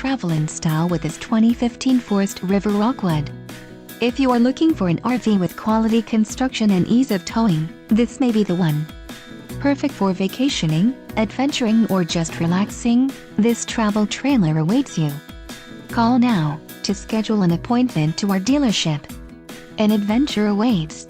travel in style with this 2015 Forest River Rockwood. If you are looking for an RV with quality construction and ease of towing, this may be the one. Perfect for vacationing, adventuring, or just relaxing, this travel trailer awaits you. Call now to schedule an appointment to our dealership. An adventure awaits.